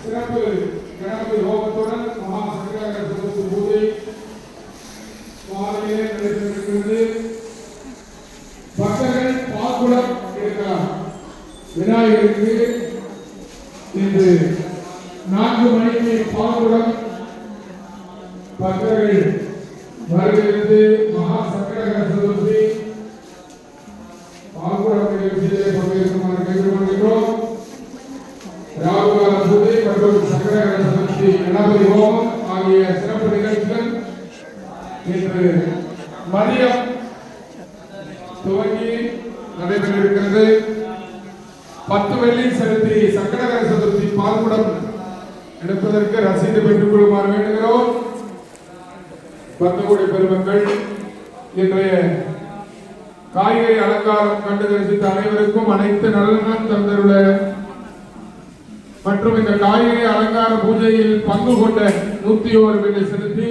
சிறப்பு கணபதி ஹோமத்துடன் மகா சங்கரார சதுர்த்தி பூஜை மாலையிலே நடைபெறுகிறது. பக்தர்கள் பால்குடம் எடுக்கலாம். விநாயகருக்கு இன்று 4 மணிக்கு பால்குடம் பக்தர்கள் வருகிறது. மகா சங்கரார சதுர்த்தி பால்குடம் நிகழ்ச்சியிலே பங்கேற்குமாறு கேட்டுக்கொள்கிறோம். ராகுகால பூஜை மற்றும் சங்கரார சதுர்த்தி கணபதி ஹோமம் ஆகிய சிறப்பு நிகழ்ச்சிகள் இன்று மதியம் துவங்கி நடைபெற இருக்கிறது. 10 வெள்ளி செலுத்தி சங்கரார சதுர்த்தி பால்குடம் எடுப்பதற்கு ரசீது பெற்றுக் கொள்ளுமாறு வேண்டுகிறோம். 10 கோடி பெருமக்கள் இன்றைய காய்கறி அலங்காரம் கண்டு தரிசித்த அனைவருக்கும் அனைத்து நலன்களும் தந்துள்ள மற்றும் இந்த காய்கறி அலங்கார பூஜையில் பங்கு கொண்ட 101 வெள்ளி செலுத்தி